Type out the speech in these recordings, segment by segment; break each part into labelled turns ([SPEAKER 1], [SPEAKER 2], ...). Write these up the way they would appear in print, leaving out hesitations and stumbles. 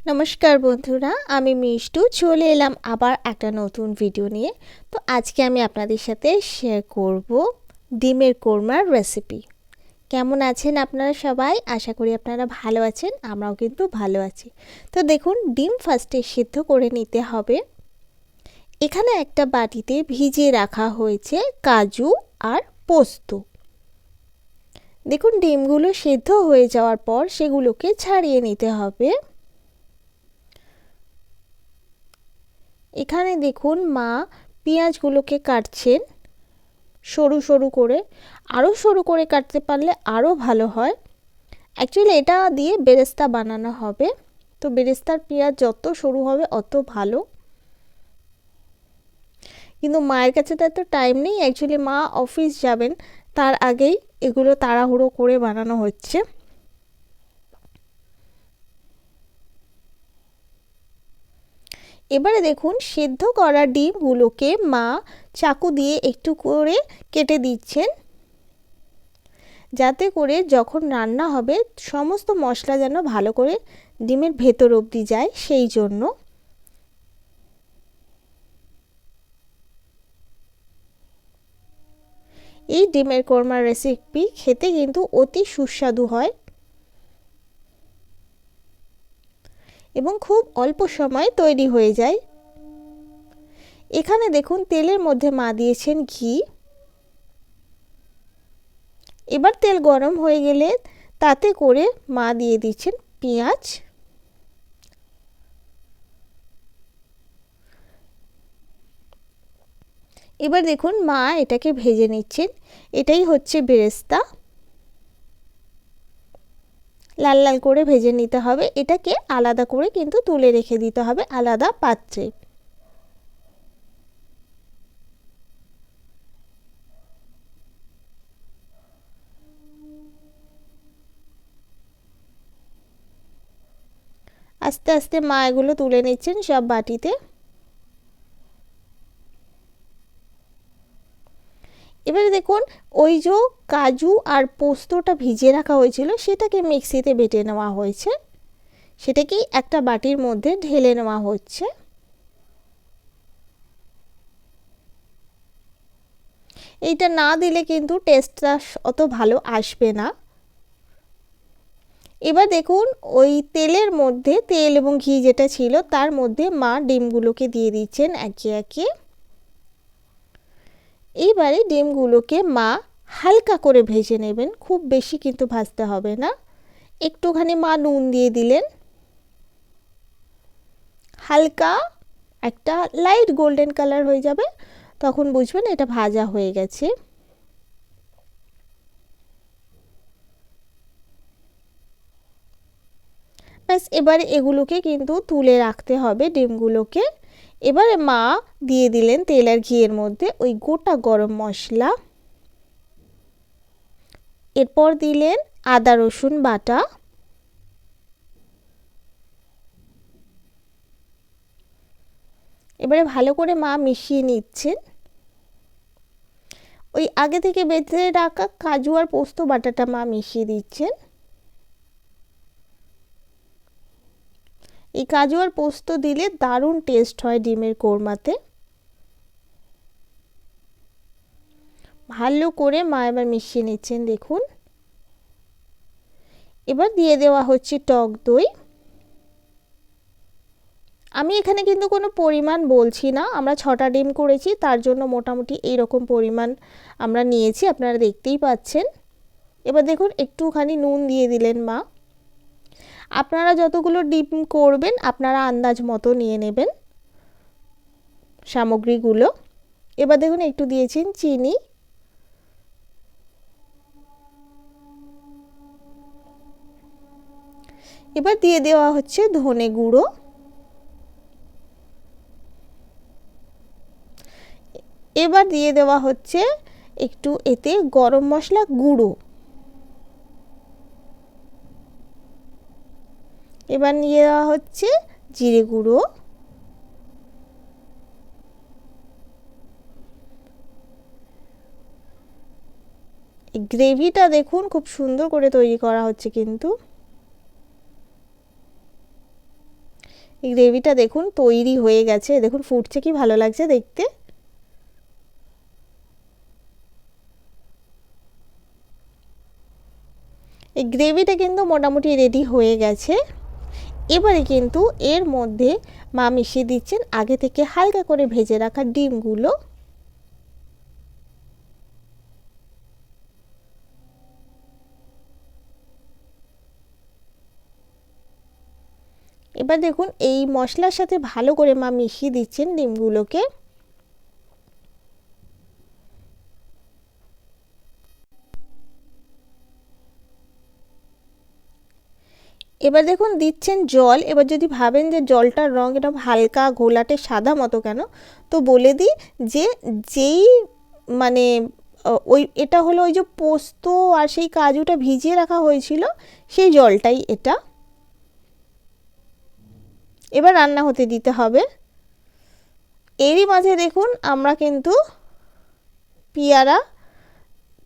[SPEAKER 1] নমস্কার বন্ধুরা, আমি মিষ্টু চলে এলাম আবার একটা নতুন ভিডিও নিয়ে। তো আজকে আমি আপনাদের সাথে শেয়ার করব ডিমের কোরমার রেসিপি। কেমন আছেন আপনারা সবাই? আশা করি আপনারা ভালো আছেন, আমরাও কিন্তু ভালো আছি। তো দেখুন, ডিম ফার্স্টে সিদ্ধ করে নিতে হবে। এখানে একটা বাটিতে ভিজিয়ে রাখা হয়েছে কাজু আর পোস্ত। দেখুন, ডিমগুলো সিদ্ধ হয়ে যাওয়ার পর সেগুলোকে ছাড়িয়ে নিতে হবে। এখানে দেখুন, মা পেঁয়াজগুলোকে কাটছেন সরু সরু করে। আরও সরু করে কাটতে পারলে আরও ভালো হয়। অ্যাকচুয়ালি এটা দিয়ে বেরেস্তা বানানো হবে, তো বেরেস্তার পেঁয়াজ যত সরু হবে অত ভালো। কিন্তু মায়ের কাছে তো এত টাইম নেই, অ্যাকচুয়ালি মা অফিস যাবেন, তার আগেই এগুলো তাড়াহুড়ো করে বানানো হচ্ছে। এবারে দেখুন, সেদ্ধ করা ডিমগুলোকে মা চাকু দিয়ে একটু করে কেটে দিচ্ছেন, যাতে করে যখন রান্না হবে সমস্ত মশলা যেন ভালো করে ডিমের ভেতর অবধি যায়, সেই জন্য। এই ডিমের কোরমার রেসিপি খেতে কিন্তু অতি সুস্বাদু হয় এবং খুব অল্প সময়ে তৈরি হয়ে যায়। এখানে দেখুন, তেলের মধ্যে মা দিয়েছেন ঘি। এবার তেল গরম হয়ে গেলে তাতে করে মা দিয়ে দিচ্ছেন পেঁয়াজ। এবার দেখুন, মা এটাকে ভেজে নিচ্ছেন। এটাই হচ্ছে বেরেস্তা। লাল লাল করে ভেজে নিতে হবে। এটাকে আলাদা করে কিন্তু তুলে রেখে দিতে হবে আলাদা পাত্রে। আস্তে আস্তে মা এগুলো তুলে নিচ্ছেন সব বাটিতে। এবারে দেখুন, ওই যে কাজু আর পোস্তটা ভিজিয়ে রাখা হয়েছিল সেটাকে মিক্সিতে বেটে নেওয়া হয়েছে, সেটাকেই একটা বাটির মধ্যে ঢেলে নেওয়া হচ্ছে। এইটা না দিলে কিন্তু টেস্টটা অত ভালো আসবে না। এবার দেখুন, ওই তেলের মধ্যে তেল এবং ঘি যেটা ছিল তার মধ্যে মা ডিমগুলোকে দিয়ে দিচ্ছেন একে একে। এইবারে ডিমগুলোকে মা হালকা করে ভেজে নেবেন, খুব বেশি কিন্তু ভাজতে হবে না। একটুখানি মা নুন দিয়ে দিলেন, হালকা একটা লাইট গোল্ডেন কালার হয়ে যাবে, তখন বুঝবেন এটা ভাজা হয়ে গেছে। ব্যাস, এবারে এগুলোকে কিন্তু তুলে রাখতে হবে ডিমগুলোকে। এবারে মা দিয়ে দিলেন তেল আর ঘিয়ের মধ্যে ওই গোটা গরম মশলা। এরপর দিলেন আদা রসুন বাটা। এবারে ভালো করে মা মিশিয়ে নিচ্ছেন। ওই আগে থেকে বেঁধে রাখা কাজু আর পোস্ত বাটাটা মা মিশিয়ে দিচ্ছেন। এই কাজু আর পোস্ত দিলে দারুণ টেস্ট হয় ডিমের কোরমাতে। ভালো করে মা এবার মিশিয়ে নিচ্ছেন দেখুন। এবার দিয়ে দেওয়া হচ্ছে টক দই। আমি এখানে কিন্তু কোনো পরিমাণ বলছি না, আমরা 6টা ডিম করেছি, তার জন্য মোটামুটি এইরকম পরিমাণ আমরা নিয়েছি, আপনারা দেখতেই পাচ্ছেন। এবার দেখুন, একটুখানি নুন দিয়ে দিলেন মা। আপনারা যতগুলো ডিম করবেন আপনারা আন্দাজ মতো নিয়ে নেবেন সামগ্রীগুলো। এবার দেখুন, একটু দিয়েছেন চিনি। এবার দিয়ে দেওয়া হচ্ছে ধনে গুঁড়ো। এবার দিয়ে দেওয়া হচ্ছে একটু এতে গরম মশলা গুঁড়ো। এবার নিয়ে দেওয়া হচ্ছে জিরে গুঁড়ো। এই গ্রেভিটা দেখুন খুব সুন্দর করে তৈরি করা হচ্ছে কিন্তু। এই গ্রেভিটা দেখুন তৈরি হয়ে গেছে, দেখুন ফুটছে, কি ভালো লাগছে দেখতে। এই গ্রেভিটা কিন্তু মোটামুটি রেডি হয়ে গেছে। এবারে কিন্তু এর মধ্যে মা মিশিয়ে দিচ্ছেন আগে থেকে হালকা করে ভেজে রাখা ডিমগুলো। এবার দেখুন এই মশলার সাথে ভালো করে মা মিশিয়ে দিচ্ছেন ডিমগুলোকে। এবার দেখুন দিচ্ছেন জল। এবার যদি ভাবেন যে জলটার রঙ এটা হালকা ঘোলাটে সাদা মতো কেন, তো বলে দিই যে যেই মানে ওই এটা হলো ওই যে পোস্ত আর সেই কাজুটা ভিজিয়ে রাখা হয়েছিল সেই জলটাই এটা। এবার রান্না হতে দিতে হবে। এরই মাঝে দেখুন আমরা কিন্তু পেয়ারা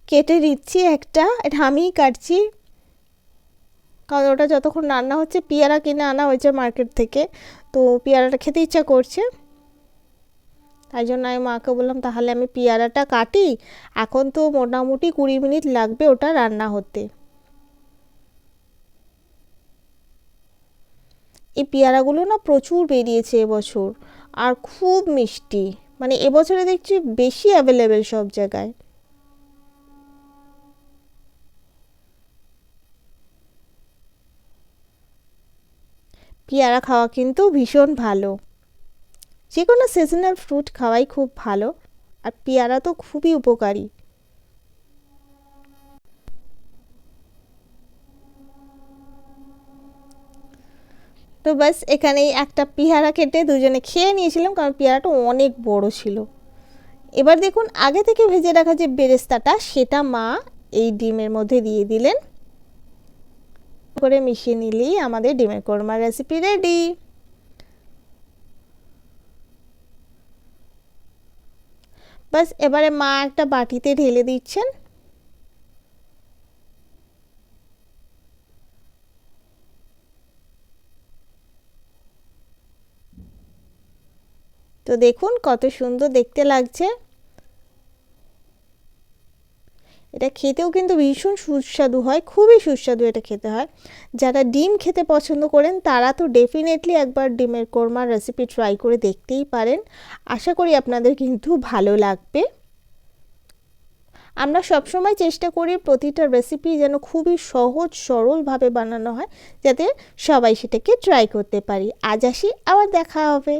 [SPEAKER 1] কেটে দিচ্ছি একটা, এটা আমিই কাটছি, কারণ ওটা যতক্ষণ রান্না হচ্ছে পেয়ারা কিনে আনা হয়েছে মার্কেট থেকে, তো পেয়ারাটা খেতে ইচ্ছা করছে, তাই জন্য আমি মাকে বললাম তাহলে আমি পেয়ারাটা কাটি। এখন তো মোটামুটি 20 মিনিট লাগবে ওটা রান্না হতে। এই পেয়ারাগুলো না প্রচুর বেরিয়েছে এবছর, আর খুব মিষ্টি, মানে এবছরে দেখছি বেশি অ্যাভেলেবেল সব জায়গায়। পেয়ারা খাওয়া কিন্তু ভীষণ ভালো, যে কোনো সিজনাল ফ্রুট খাওয়াই খুব ভালো, আর পেয়ারা তো খুবই উপকারী। তো বাস এখানেই একটা পেয়ারা কেটে দুজনে খেয়ে নিয়েছিলাম, কারণ পেয়ারাটা অনেক বড় ছিল। এবার দেখুন আগে থেকে ভেজে রাখা যে বেরেস্তাটা সেটা মা এই ডিমের মধ্যে দিয়ে দিলেন, করে মিশিয়ে নিলেই আমাদের ডিমের কোরমার রেসিপি রেডি। বাস এবারে মা একটা বাটিতে ঢেলে দিচ্ছেন। তো দেখুন কত সুন্দর দেখতে লাগছে। এটা খেতেও কিন্তু ভীষণ সুস্বাদু হয়, খুবই সুস্বাদু এটা খেতে হয়। যারা ডিম খেতে পছন্দ করেন তারা তো ডেফিনেটলি একবার ডিমের কোরমার রেসিপি ট্রাই করে দেখতেই পারেন। আশা করি আপনাদের কিন্তু ভালো লাগবে। আমরা সবসময় চেষ্টা করি প্রতিটা রেসিপি যেন খুবই সহজ সরলভাবে বানানো হয়, যাতে সবাই সেটাকে ট্রাই করতে পারি। আজ আসি, আবার দেখা হবে।